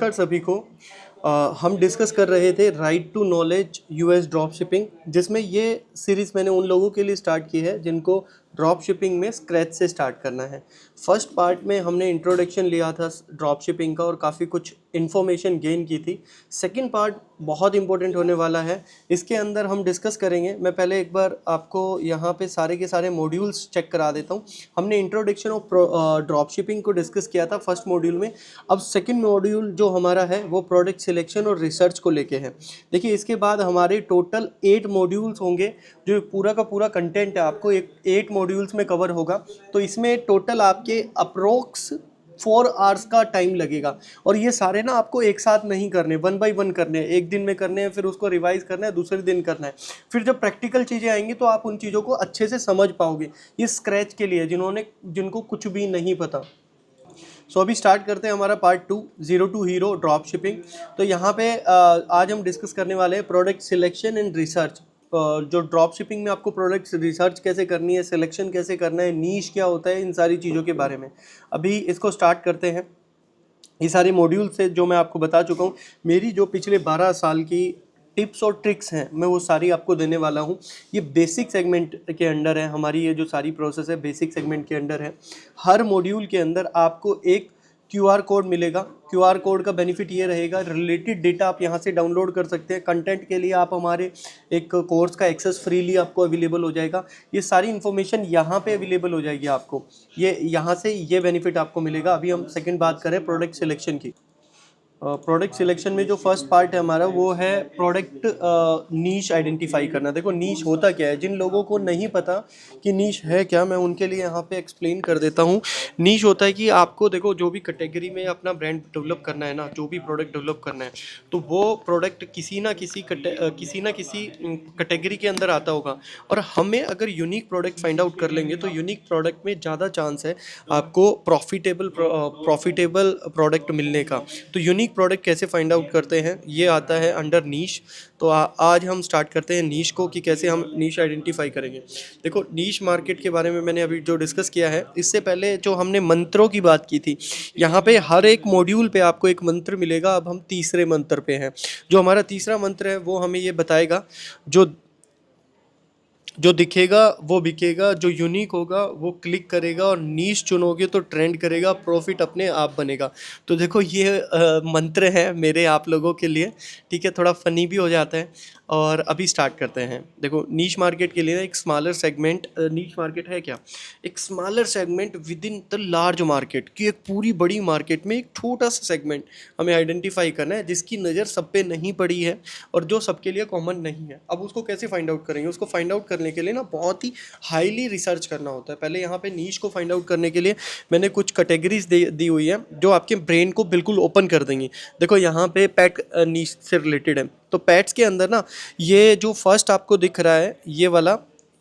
नमस्कार सभी को। हम डिस्कस कर रहे थे right to knowledge US drop shipping, जिसमें ये सीरीज़ मैंने उन लोगों के लिए स्टार्ट की है जिनको ड्रॉप शिपिंग में स्क्रैच से स्टार्ट करना है। फर्स्ट पार्ट में हमने इंट्रोडक्शन लिया था ड्रॉप शिपिंग का और काफ़ी कुछ इन्फॉर्मेशन गेन की थी। सेकंड पार्ट बहुत इंपॉर्टेंट होने वाला है, इसके अंदर हम डिस्कस करेंगे। मैं पहले एक बार आपको यहाँ पे सारे के सारे मॉड्यूल्स चेक करा देता हूँ। हमने इंट्रोडक्शन ऑफ ड्रॉप शिपिंग को डिस्कस किया था फर्स्ट मॉड्यूल में। अब सेकंड मॉड्यूल जो हमारा है वो प्रोडक्ट सिलेक्शन और रिसर्च को लेके है। देखिए, इसके बाद हमारे टोटल 8 मॉड्यूल्स होंगे। जो पूरा का पूरा कंटेंट है आपको 8 मॉड्यूल्स में कवर होगा। तो इसमें टोटल आपके अप्रोक्स 4 आवर्स का टाइम लगेगा। और ये सारे ना आपको एक साथ नहीं करने, वन बाय वन करने हैं। एक दिन में करने हैं, फिर उसको रिवाइज करना है, दूसरे दिन करना है। फिर जब प्रैक्टिकल चीज़ें आएंगी तो आप उन चीज़ों को अच्छे से समझ पाओगे। ये स्क्रैच के लिए जिनको कुछ भी नहीं पता। सो अभी स्टार्ट करते हैं हमारा part 2, zero to hero drop shipping. तो यहाँ पे आज हम डिस्कस करने वाले हैं प्रोडक्ट सिलेक्शन एंड रिसर्च। जो ड्रॉप शिपिंग में आपको प्रोडक्ट रिसर्च कैसे करनी है, सिलेक्शन कैसे करना है, नीश क्या होता है, इन सारी चीज़ों के बारे में अभी इसको स्टार्ट करते हैं। ये सारे मॉड्यूल से जो मैं आपको बता चुका हूँ, मेरी जो पिछले 12 साल की टिप्स और ट्रिक्स हैं मैं वो सारी आपको देने वाला हूँ। ये बेसिक सेगमेंट के अंडर है। हमारी ये जो सारी प्रोसेस है बेसिक सेगमेंट के अंडर है। हर मॉड्यूल के अंदर आपको एक क्यूआर कोड मिलेगा। क्यूआर कोड का बेनिफिट ये रहेगा, रिलेटेड डेटा आप यहाँ से डाउनलोड कर सकते हैं। कंटेंट के लिए आप हमारे एक कोर्स का एक्सेस फ्रीली आपको अवेलेबल हो जाएगा। ये सारी इन्फॉर्मेशन यहाँ पे अवेलेबल हो जाएगी आपको। ये यहाँ से ये बेनिफिट आपको मिलेगा। अभी हम सेकंड बात करें प्रोडक्ट सिलेक्शन की। प्रोडक्ट सिलेक्शन में जो फर्स्ट पार्ट है हमारा वो है प्रोडक्ट नीश आइडेंटिफाई करना। देखो, नीश होता क्या है, जिन लोगों को नहीं पता कि नीश है क्या, मैं उनके लिए यहाँ पे एक्सप्लेन कर देता हूँ। नीश होता है कि आपको देखो जो भी कैटेगरी में अपना ब्रांड डेवलप करना है ना, जो भी प्रोडक्ट डेवलप करना है, तो वो प्रोडक्ट किसी ना किसी कैटेगरी के अंदर आता होगा। और हमें अगर यूनिक प्रोडक्ट फाइंड आउट कर लेंगे तो यूनिक प्रोडक्ट में ज़्यादा चांस है आपको प्रॉफिटेबल प्रोडक्ट मिलने का। तो यूनिक प्रोडक्ट कैसे फाइंड आउट करते हैं, ये आता है अंडर नीश। तो आज हम स्टार्ट करते हैं नीश को, कि कैसे हम नीश आइडेंटिफाई करेंगे। देखो, नीश मार्केट के बारे में मैंने अभी जो डिस्कस किया है, इससे पहले जो हमने मंत्रों की बात की थी, यहाँ पे हर एक मॉड्यूल पे आपको एक मंत्र मिलेगा। अब हम तीसरे मंत्र पे हैं। जो हमारा तीसरा मंत्र है वो हमें ये बताएगा, जो दिखेगा वो बिकेगा, जो यूनिक होगा वो क्लिक करेगा, और नीश चुनोगे तो ट्रेंड करेगा, प्रॉफिट अपने आप बनेगा। तो देखो, ये मंत्र है मेरे आप लोगों के लिए। ठीक है, थोड़ा फनी भी हो जाता है। और अभी स्टार्ट करते हैं। देखो, नीश मार्केट के लिए ना एक स्मॉलर सेगमेंट, नीश मार्केट है क्या, एक smaller segment with in the large market की। एक पूरी बड़ी मार्केट में एक छोटा सा सेगमेंट हमें आइडेंटिफाई करना है, जिसकी नज़र सब पे नहीं पड़ी है और जो सबके लिए कॉमन नहीं है। अब उसको कैसे फाइंड आउट करेंगे? उसको फाइंड आउट करने के लिए ना बहुत ही हाईली रिसर्च करना होता है। पहले यहाँ पे नीश को फाइंड आउट करने के लिए मैंने कुछ कैटेगरीज दी हुई है जो आपके ब्रेन को बिल्कुल ओपन कर देंगी। देखो, यहाँ पे पेट नीश से रिलेटेड है। तो पेट्स के अंदर ना, ये जो फर्स्ट आपको दिख रहा है ये वाला,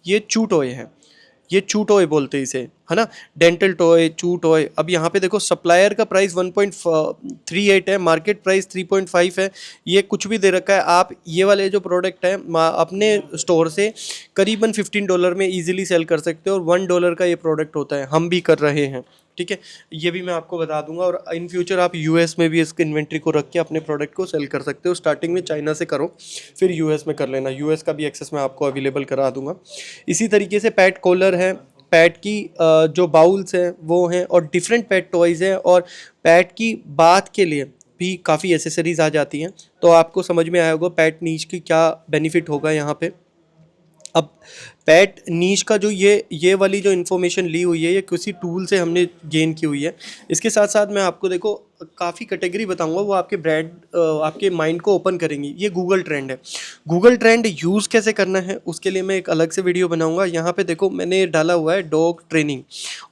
ये चू टॉय है। ये चू टॉय बोलते हैं इसे, है ना, डेंटल टॉय, चू टॉय। अब यहाँ पे देखो, सप्लायर का प्राइस 1.38 है, मार्केट प्राइस 3.5 है। ये कुछ भी दे रखा है। आप ये वाले जो प्रोडक्ट है अपने स्टोर से करीबन $15 में इजीली सेल कर सकते हो, और $1 का ये प्रोडक्ट होता है। हम भी कर रहे हैं, ठीक है, ये भी मैं आपको बता दूंगा। और इन फ्यूचर आप यूएस में भी इसके इन्वेंट्री को रख के अपने प्रोडक्ट को सेल कर सकते हो। स्टार्टिंग में चाइना से करो, फिर यूएस में कर लेना। यूएस का भी एक्सेस मैं आपको अवेलेबल करा दूंगा। इसी तरीके से पैट कॉलर है, पैट की जो बाउल्स हैं वो हैं, और डिफरेंट पैट टॉयज़ हैं, और पैट की बात के लिए भी काफ़ी एसेसरीज आ जाती हैं। तो आपको समझ में आया होगा पैट नीच की क्या बेनिफिट होगा यहाँ पे। अब पैट नीश का जो ये वाली जो इन्फॉर्मेशन ली हुई है, ये किसी टूल से हमने गेन की हुई है। इसके साथ साथ मैं आपको देखो काफ़ी कैटेगरी बताऊंगा, वो आपके ब्रांड आपके माइंड को ओपन करेंगी। ये गूगल ट्रेंड है। गूगल ट्रेंड यूज़ कैसे करना है उसके लिए मैं एक अलग से वीडियो बनाऊंगा। यहाँ पे देखो, मैंने डाला हुआ है डॉग ट्रेनिंग,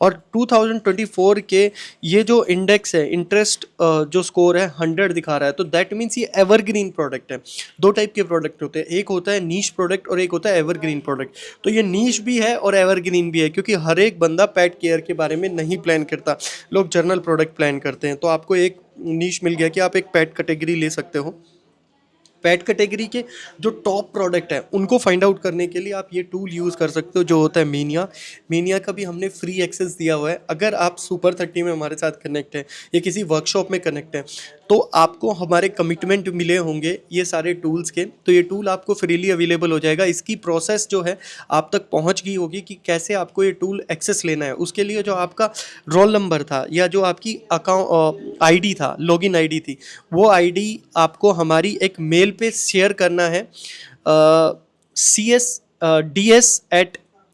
और 2024 के ये जो इंडेक्स है, इंटरेस्ट जो स्कोर है 100 दिखा रहा है। तो दैट मीन्स ये एवरग्रीन प्रोडक्ट है। दो टाइप के प्रोडक्ट होते हैं, एक होता है नीश प्रोडक्ट और एक होता है एवरग्रीन प्रोडक्ट। तो ये नीश भी है और एवरग्रीन भी है, क्योंकि हर एक बंदा पेट केयर के बारे में नहीं प्लान करता। लोग जर्नल प्रोडक्ट प्लान करते हैं। तो आपको एक नीश मिल गया कि आप एक पेट कैटेगरी ले सकते हो। पेट कैटेगरी के जो टॉप प्रोडक्ट है उनको फाइंड आउट करने के लिए आप ये टूल यूज़ कर सकते हो जो होता है मीनिया। मीनिया का भी हमने फ्री एक्सेस दिया हुआ है। अगर आप सुपर 30 में हमारे साथ कनेक्ट है या किसी वर्कशॉप में कनेक्ट है तो आपको हमारे कमिटमेंट मिले होंगे ये सारे टूल्स के, तो ये टूल आपको फ्रीली अवेलेबल हो जाएगा। इसकी प्रोसेस जो है आप तक पहुंच गई होगी कि कैसे आपको ये टूल एक्सेस लेना है। उसके लिए जो आपका रोल नंबर था या जो आपकी अकाउंट आईडी था, लॉगिन आईडी थी, वो आईडी आपको हमारी एक मेल पे शेयर करना है,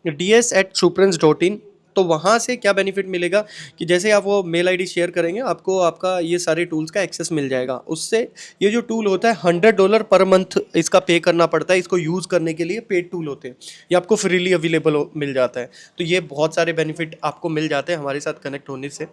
ds@suprans.in। तो वहाँ से क्या बेनिफिट मिलेगा कि जैसे आप वो मेल आईडी शेयर करेंगे आपको आपका ये सारे टूल्स का एक्सेस मिल जाएगा। उससे ये जो टूल होता है $100 पर मंथ इसका पे करना पड़ता है। इसको यूज़ करने के लिए पेड टूल होते हैं, ये आपको फ्रीली अवेलेबल मिल जाता है। तो ये बहुत सारे बेनिफिट आपको मिल जाते हैं हमारे साथ कनेक्ट होने से।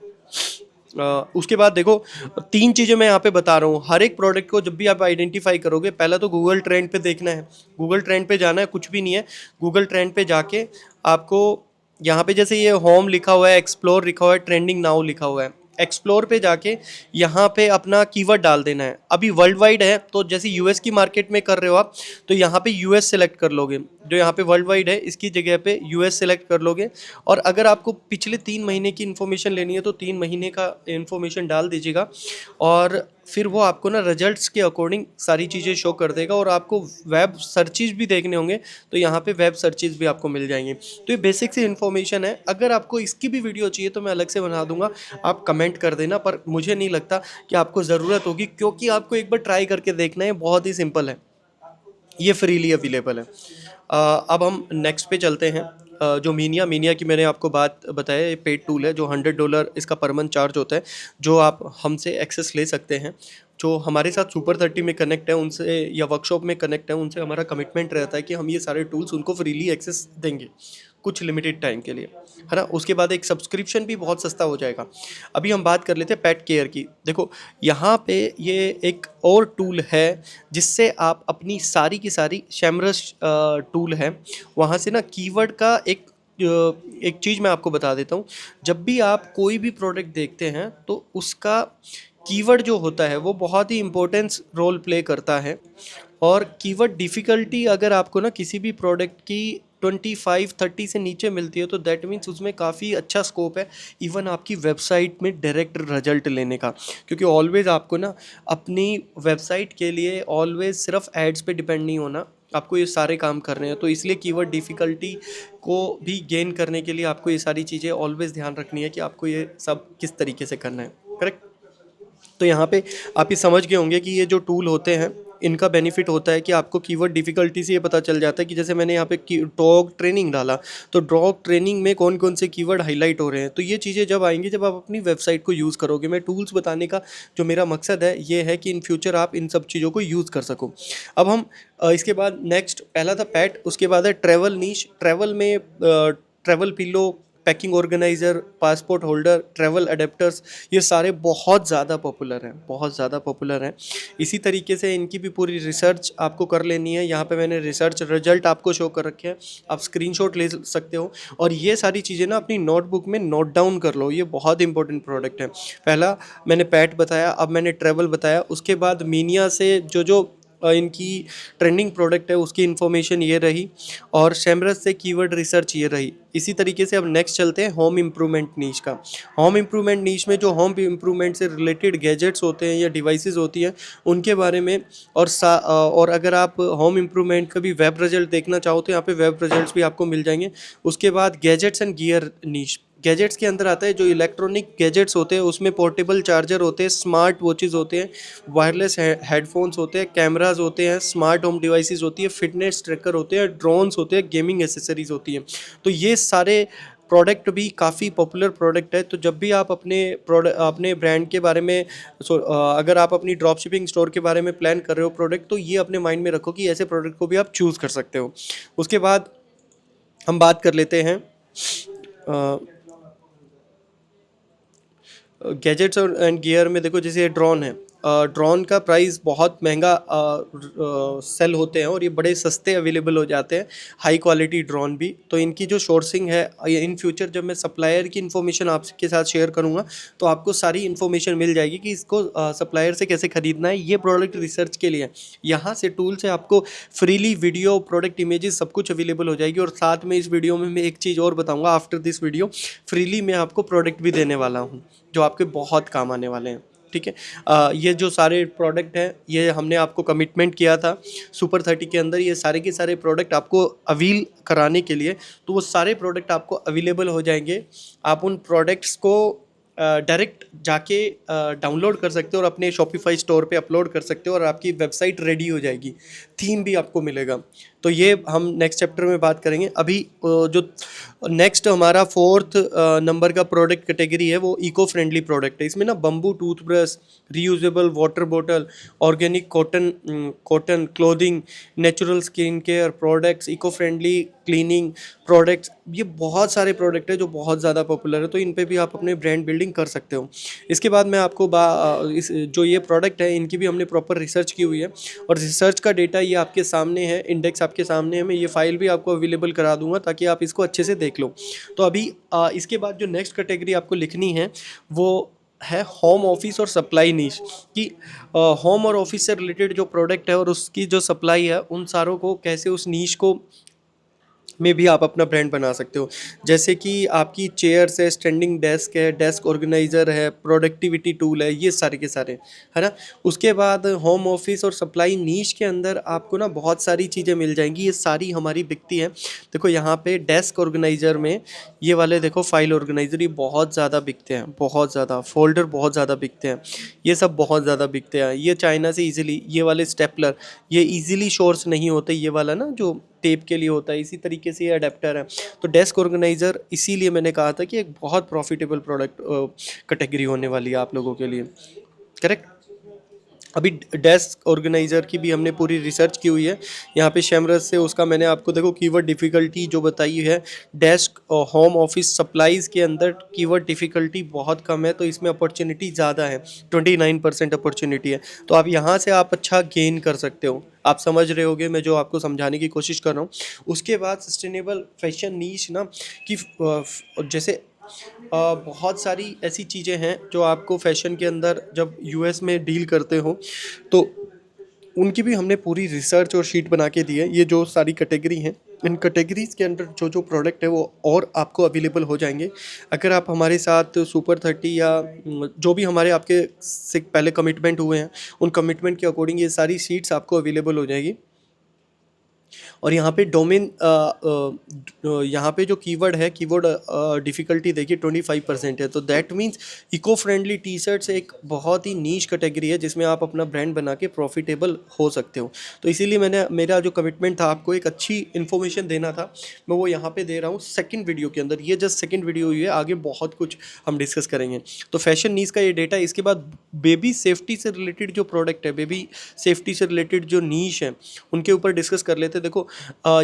उसके बाद देखो 3 चीज़ें मैं यहाँ पे बता रहा हूँ। हर एक प्रोडक्ट को जब भी आप आइडेंटिफाई करोगे पहला तो गूगल ट्रेंड पे देखना है। गूगल ट्रेंड पे जाना है, कुछ भी नहीं है। गूगल ट्रेंड पे जाके आपको यहाँ पे जैसे ये होम लिखा हुआ है, एक्सप्लोर लिखा हुआ है, ट्रेंडिंग नाउ लिखा हुआ है, एक्सप्लोर पे जाके यहाँ पे अपना कीवर्ड डाल देना है। अभी वर्ल्ड वाइड है तो जैसे यूएस की मार्केट में कर रहे हो आप तो यहाँ पे यूएस सेलेक्ट कर लोगे। जो यहाँ पे वर्ल्ड वाइड है इसकी जगह पे यूएस सेलेक्ट कर लोगे। और अगर आपको पिछले 3 महीने की इन्फॉर्मेशन लेनी है तो 3 महीने का इन्फॉर्मेशन डाल दीजिएगा और फिर वो आपको ना रिजल्ट्स के अकॉर्डिंग सारी चीज़ें शो कर देगा। और आपको वेब सर्चेज भी देखने होंगे तो यहाँ पे वेब सर्चेज भी आपको मिल जाएंगे। तो ये बेसिक सी इन्फॉर्मेशन है। अगर आपको इसकी भी वीडियो चाहिए तो मैं अलग से बना दूंगा, आप कमेंट कर देना। पर मुझे नहीं लगता कि आपको ज़रूरत होगी क्योंकि आपको एक बार ट्राई करके देखना है, बहुत ही सिंपल है, ये फ्रीली अवेलेबल है। अब हम नेक्स्ट पे चलते हैं। जो मीनिया मीनिया की मैंने आपको बात बताया, ये पेड टूल है जो $100 इसका पर मंथ चार्ज होता है, जो आप हमसे एक्सेस ले सकते हैं। जो हमारे साथ सुपर 30 में कनेक्ट है उनसे या वर्कशॉप में कनेक्ट है उनसे हमारा कमिटमेंट रहता है कि हम ये सारे टूल्स उनको फ्रीली एक्सेस देंगे कुछ लिमिटेड टाइम के लिए, है ना। उसके बाद एक सब्सक्रिप्शन भी बहुत सस्ता हो जाएगा। अभी हम बात कर लेते हैं पेट केयर की। देखो यहाँ पे ये एक और टूल है जिससे आप अपनी सारी की सारी शैमरस टूल है वहाँ से ना कीवर्ड का एक चीज़ मैं आपको बता देता हूँ। जब भी आप कोई भी प्रोडक्ट देखते हैं तो उसका कीवर्ड जो होता है वो बहुत ही इम्पोर्टेंस रोल प्ले करता है। और कीवर्ड डिफ़िकल्टी अगर आपको ना किसी भी प्रोडक्ट की 25-30 से नीचे मिलती है तो दैट मीन्स उसमें काफ़ी अच्छा स्कोप है इवन आपकी वेबसाइट में डायरेक्ट रिजल्ट लेने का। क्योंकि ऑलवेज़ आपको ना अपनी वेबसाइट के लिए ऑलवेज़ सिर्फ एड्स पे डिपेंड नहीं होना, आपको ये सारे काम करने हैं। तो इसलिए कीवर्ड डिफ़िकल्टी को भी गेन करने के लिए आपको ये सारी चीज़ें ऑलवेज़ ध्यान रखनी है कि आपको ये सब किस तरीके से करना है, करेक्ट। तो यहाँ पे आप ये समझ गए होंगे कि ये जो टूल होते हैं इनका बेनिफिट होता है कि आपको कीवर्ड डिफ़िकल्टी से ये पता चल जाता है कि जैसे मैंने यहाँ पे डॉग ट्रेनिंग डाला तो डॉग ट्रेनिंग में कौन कौन से कीवर्ड हाईलाइट हो रहे हैं। तो ये चीज़ें जब आएंगी जब आप अपनी वेबसाइट को यूज़ करोगे। मैं टूल्स बताने का जो मेरा मकसद है ये है कि इन फ्यूचर आप इन सब चीज़ों को यूज़ कर सको। अब हम इसके बाद नेक्स्ट, पहला था पैट, उसके बाद है ट्रैवल नीश। ट्रैवल में travel pillow, packing organiser, passport holder, travel adapters, ये सारे बहुत ज़्यादा पॉपुलर हैं, बहुत ज़्यादा पॉपुलर हैं। इसी तरीके से इनकी भी पूरी रिसर्च आपको कर लेनी है। यहाँ पे मैंने रिसर्च रिजल्ट आपको शो कर रखे हैं, आप स्क्रीनशॉट ले सकते हो। और ये सारी चीज़ें ना अपनी नोटबुक में नोट डाउन कर लो, ये बहुत इंपॉर्टेंट प्रोडक्ट है। पहला मैंने पैट बताया, अब मैंने ट्रैवल बताया, उसके बाद मीनिया से जो इनकी ट्रेंडिंग प्रोडक्ट है उसकी इन्फॉर्मेशन ये रही, और शैमरस से कीवर्ड रिसर्च ये रही। इसी तरीके से अब नेक्स्ट चलते हैं होम इम्प्रूवमेंट नीश का। होम इम्प्रूवमेंट नीश में जो होम इम्प्रूवमेंट से रिलेटेड गैजेट्स होते हैं या डिवाइसेस होती हैं उनके बारे में, और अगर आप होम इम्प्रूवमेंट का भी वेब रिजल्ट देखना चाहो तो यहाँ पे वेब रिजल्ट्स भी आपको मिल जाएंगे। उसके बाद gadgets and gear niche, gadgets के अंदर आता है जो इलेक्ट्रॉनिक गैजेट्स होते हैं, उसमें पोर्टेबल चार्जर होते हैं, स्मार्ट वॉचेस होते हैं, वायरलेस हेडफोन्स होते हैं, कैमराज होते हैं, स्मार्ट होम डिवाइसेस होती है, फिटनेस ट्रैकर होते हैं, ड्रोन्स होते हैं, गेमिंग एसेसरीज होती हैं। तो ये सारे प्रोडक्ट भी काफ़ी पॉपुलर प्रोडक्ट है। तो जब भी आप अपने ब्रांड के बारे में अगर आप अपनी ड्रॉप शिपिंग स्टोर के बारे में प्लान कर रहे हो प्रोडक्ट, तो ये अपने माइंड में रखो कि ऐसे प्रोडक्ट को भी आप चूज़ कर सकते हो। उसके बाद हम बात कर लेते हैं गैजेट्स और एंड गियर में। देखो जैसे ये ड्रोन है, ड्रोन का प्राइस बहुत महंगा सेल होते हैं और ये बड़े सस्ते अवेलेबल हो जाते हैं, हाई क्वालिटी ड्रोन भी। तो इनकी जो सोर्सिंग है, ये इन फ्यूचर जब मैं सप्लायर की इन्फॉर्मेशन आपके साथ शेयर करूंगा तो आपको सारी इन्फॉर्मेशन मिल जाएगी कि इसको सप्लायर से कैसे खरीदना है। ये प्रोडक्ट रिसर्च के लिए है। यहाँ से टूल से आपको फ्रीली वीडियो, प्रोडक्ट इमेजेस सब कुछ अवेलेबल हो जाएगी। और साथ में इस वीडियो में मैं एक चीज़ और बताऊंगा, आफ्टर दिस वीडियो फ्रीली मैं आपको प्रोडक्ट भी देने वाला हूँ जो आपके बहुत काम आने वाले हैं। ठीक है, ये जो सारे प्रोडक्ट हैं ये हमने आपको कमिटमेंट किया था सुपर 30 के अंदर, ये सारे के सारे प्रोडक्ट आपको अवील कराने के लिए। तो वो सारे प्रोडक्ट आपको अवेलेबल हो जाएंगे। आप उन प्रोडक्ट्स को डायरेक्ट जाके डाउनलोड कर सकते हो और अपने शॉपिफाई स्टोर पे अपलोड कर सकते हो और आपकी वेबसाइट रेडी हो जाएगी। थीम भी आपको मिलेगा। तो ये हम नेक्स्ट चैप्टर में बात करेंगे। अभी जो नेक्स्ट हमारा फोर्थ नंबर का प्रोडक्ट कैटेगरी है वो इको फ्रेंडली प्रोडक्ट है। इसमें ना bamboo toothbrush, reusable water bottle, organic cotton clothing, natural skin care products, eco friendly cleaning products, ये बहुत सारे प्रोडक्ट है जो बहुत ज़्यादा पॉपुलर है। तो इन पे भी आप अपने ब्रांड बिल्डिंग कर सकते हो। इसके बाद मैं आपको इस जो ये प्रोडक्ट है इनकी भी हमने प्रॉपर रिसर्च की हुई है और रिसर्च का डेटा ये आपके सामने है, इंडेक्स आपके सामने है। मैं ये फाइल भी आपको अवेलेबल करा दूंगा ताकि आप इसको अच्छे से देख लो। तो अभी इसके बाद जो नेक्स्ट कैटेगरी आपको लिखनी है वो है होम ऑफिस और सप्लाई नीश। कि होम और ऑफिस से रिलेटेड जो प्रोडक्ट है और उसकी जो सप्लाई है उन सारों को कैसे उस नीश को में भी आप अपना ब्रांड बना सकते हो। जैसे कि आपकी चेयर्स है, स्टैंडिंग डेस्क है, डेस्क ऑर्गेनाइज़र है, प्रोडक्टिविटी टूल है, ये सारे के सारे, है ना। उसके बाद होम ऑफिस और सप्लाई नीश के अंदर आपको ना बहुत सारी चीज़ें मिल जाएंगी, ये सारी हमारी बिकती हैं। देखो यहाँ पे डेस्क ऑर्गेनाइज़र में ये वाले देखो फाइल ऑर्गेनाइज़र, ये बहुत ज़्यादा बिकते हैं, बहुत ज़्यादा फोल्डर बहुत ज़्यादा बिकते हैं, ये सब बहुत ज़्यादा बिकते हैं। ये चाइना से ईजिली, ये वाले स्टेपलर ये ईजिली सोर्स नहीं होते, ये वाला ना जो टेप के लिए होता है, इसी तरीके से ये अडेप्टर है। तो डेस्क ऑर्गेनाइज़र इसीलिए मैंने कहा था कि एक बहुत प्रॉफिटेबल प्रोडक्ट कैटेगरी होने वाली है आप लोगों के लिए। करेक्ट। अभी डेस्क ऑर्गेनाइज़र की भी हमने पूरी रिसर्च की हुई है यहाँ पे शेमरस से। उसका मैंने आपको देखो कीवर्ड डिफ़िकल्टी जो बताई है, डेस्क और होम ऑफिस सप्लाईज़ के अंदर कीवर्ड डिफ़िकल्टी बहुत कम है, तो इसमें अपॉर्चुनिटी ज़्यादा है, 29% अपॉर्चुनिटी है। तो आप यहाँ से आप अच्छा गेन कर सकते हो। आप समझ रहे होगे मैं जो आपको समझाने की कोशिश कर रहा हूँ। उसके बाद सस्टेनेबल फैशन नीश ना, कि जैसे बहुत सारी ऐसी चीज़ें हैं जो आपको फैशन के अंदर जब यूएस में डील करते हो तो उनकी भी हमने पूरी रिसर्च और शीट बना के दी है। ये जो सारी कैटेगरी हैं, इन कैटेगरीज के अंदर जो जो प्रोडक्ट है वो और आपको अवेलेबल हो जाएंगे अगर आप हमारे साथ सुपर 30 या जो भी हमारे आपके से पहले कमिटमेंट हुए हैं उन कमिटमेंट के अकॉर्डिंग ये सारी शीट्स आपको अवेलेबल हो जाएगी। और यहाँ पे डोमेन यहाँ पे जो कीवर्ड है, कीवर्ड डिफ़िकल्टी देखिए 25% है। तो that means eco friendly T shirts एक बहुत ही नीश कैटेगरी है जिसमें आप अपना ब्रांड बना के प्रॉफिटेबल हो सकते हो। तो इसीलिए मैंने, मेरा जो कमिटमेंट था आपको एक अच्छी इन्फॉर्मेशन देना था, मैं वो यहाँ पे दे रहा हूँ सेकंड वीडियो के अंदर। ये जस्ट सेकंड वीडियो हुई है, आगे बहुत कुछ हम डिस्कस करेंगे। तो फैशन नीश का ये डेटा। इसके बाद बेबी सेफ्टी से रिलेटेड जो प्रोडक्ट है, बेबी सेफ्टी से रिलेटेड जो नीश है उनके ऊपर डिस्कस कर लेते हैं। देखो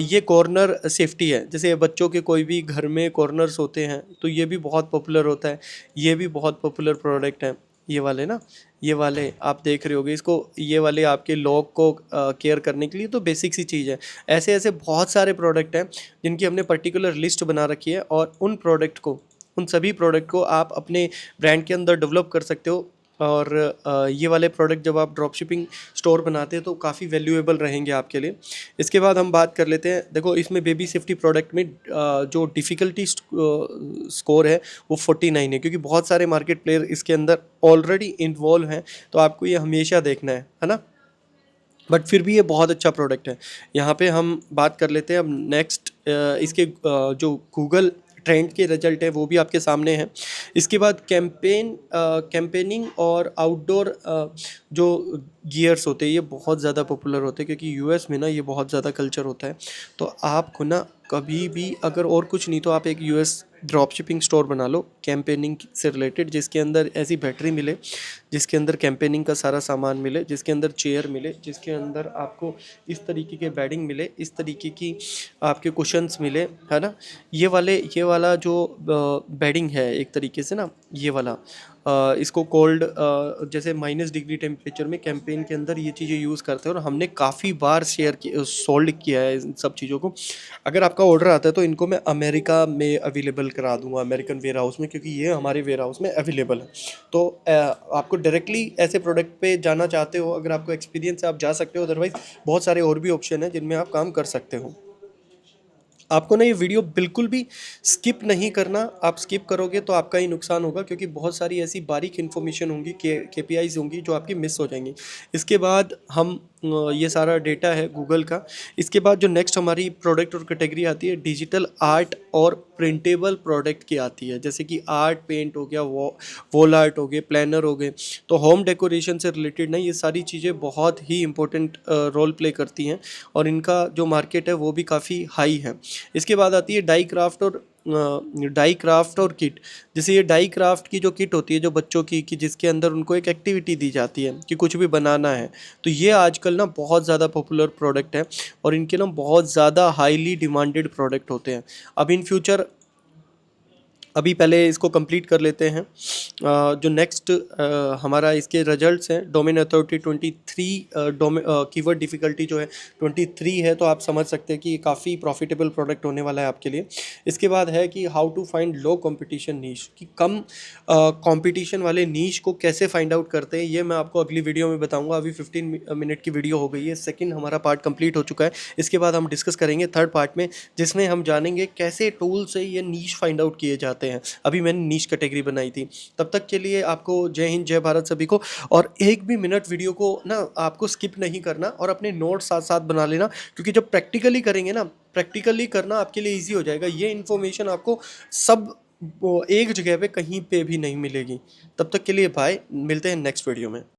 ये कॉर्नर सेफ्टी है, जैसे बच्चों के कोई भी घर में कॉर्नर्स होते हैं तो ये भी बहुत पॉपुलर होता है, ये भी बहुत पॉपुलर प्रोडक्ट है। ये वाले ना, ये वाले आप देख रहे होगे इसको, ये वाले आपके लॉक को केयर करने के लिए, तो बेसिक सी चीज़ है। ऐसे ऐसे बहुत सारे प्रोडक्ट हैं जिनकी हमने पर्टिकुलर लिस्ट बना रखी है और उन प्रोडक्ट को, उन सभी प्रोडक्ट को आप अपने ब्रांड के अंदर डेवलप कर सकते हो। और ये वाले प्रोडक्ट जब आप ड्रॉप शिपिंग स्टोर बनाते हैं तो काफ़ी वैल्यूएबल रहेंगे आपके लिए। इसके बाद हम बात कर लेते हैं, देखो इसमें बेबी सेफ्टी प्रोडक्ट में जो डिफ़िकल्टी स्कोर है वो 49 है, क्योंकि बहुत सारे मार्केट प्लेयर इसके अंदर ऑलरेडी इन्वॉल्व हैं। तो आपको ये हमेशा देखना है ना। बट फिर भी ये बहुत अच्छा प्रोडक्ट है। यहाँ पे हम बात कर लेते हैं अब नेक्स्ट, इसके जो गूगल ट्रेंड के रिजल्ट है वो भी आपके सामने हैं। इसके बाद कैंपेनिंग और आउटडोर जो गियर्स होते हैं ये बहुत ज़्यादा पॉपुलर होते हैं, क्योंकि यूएस में ना ये बहुत ज़्यादा कल्चर होता है। तो आपको ना कभी भी अगर और कुछ नहीं तो आप एक यूएस ड्रॉप शिपिंग स्टोर बना लो कैंपेनिंग से रिलेटेड, जिसके अंदर ऐसी बैटरी मिले, जिसके अंदर कैंपेनिंग का सारा सामान मिले, जिसके अंदर चेयर मिले, जिसके अंदर आपको इस तरीके के बेडिंग मिले, इस तरीके की आपके कुशन्स मिले, है ना। ये वाला जो बेडिंग है एक तरीके से ना, ये वाला इसको कोल्ड जैसे -डिग्री टेम्परेचर में कैंपेन के अंदर ये चीज़ें यूज़ करते हैं और हमने काफ़ी बार सोल्ड किया है इन सब चीज़ों को। अगर आपका ऑर्डर आता है तो इनको मैं अमेरिका में अवेलेबल करा दूंगा, अमेरिकन वेयर हाउस में, क्योंकि ये हमारे वेयर हाउस में अवेलेबल है। तो आपको डायरेक्टली ऐसे प्रोडक्ट पे जाना चाहते हो, अगर आपको एक्सपीरियंस है आप जा सकते हो, अदरवाइज बहुत सारे और भी ऑप्शन हैं जिनमें आप काम कर सकते हो। आपको ना ये वीडियो बिल्कुल भी स्किप नहीं करना। आप स्किप करोगे तो आपका ही नुकसान होगा, क्योंकि बहुत सारी ऐसी बारीक इन्फॉर्मेशन होंगी, केपीआईज होंगी जो आपकी मिस हो जाएंगी। इसके बाद हम ये सारा डेटा है गूगल का। इसके बाद जो नेक्स्ट हमारी प्रोडक्ट और कैटेगरी आती है, डिजिटल आर्ट और प्रिंटेबल प्रोडक्ट की आती है, जैसे कि आर्ट पेंट हो गया, वॉल आर्ट हो गए, प्लानर हो गए। तो होम डेकोरेशन से रिलेटेड ना ये सारी चीज़ें बहुत ही इंपॉर्टेंट रोल प्ले करती हैं और इनका जो मार्केट है वो भी काफ़ी हाई है। इसके बाद आती है डाई क्राफ्ट और किट। जैसे ये डाई क्राफ्ट की जो किट होती है जो बच्चों की, कि जिसके अंदर उनको एक एक्टिविटी दी जाती है कि कुछ भी बनाना है, तो ये आजकल ना बहुत ज़्यादा पॉपुलर प्रोडक्ट है और इनके ना बहुत ज़्यादा हाईली डिमांडेड प्रोडक्ट होते हैं। अब इन फ्यूचर, अभी पहले इसको कंप्लीट कर लेते हैं। जो नेक्स्ट हमारा इसके रिजल्ट्स हैं, डोमेन अथॉरिटी 23, कीवर्ड डिफ़िकल्टी जो है 23 है, तो आप समझ सकते हैं कि ये काफ़ी प्रॉफिटेबल प्रोडक्ट होने वाला है आपके लिए। इसके बाद है कि how to find low competition niche, कि कम कंपटीशन वाले नीश को कैसे फाइंड आउट करते हैं, ये मैं आपको अगली वीडियो में बताऊंगा। अभी 15 मिनट की वीडियो हो गई है, सेकंड हमारा पार्ट कंप्लीट हो चुका है। इसके बाद हम डिस्कस करेंगे थर्ड पार्ट में, जिसमें हम जानेंगे कैसे टूल से ये नीश फाइंड आउट किए जाते हैं। अभी मैंने नीश कैटेगरी बनाई थी। तब तक के लिए आपको जय हिंद, जय भारत सभी को। और एक भी मिनट वीडियो को ना आपको स्किप नहीं करना और अपने नोट साथ साथ बना लेना, क्योंकि जब प्रैक्टिकली करेंगे ना, प्रैक्टिकली करना आपके लिए ईजी हो जाएगा। ये इन्फॉर्मेशन आपको सब वो एक जगह पे कहीं पे भी नहीं मिलेगी। तब तक के लिए बाय, मिलते हैं नेक्स्ट वीडियो में।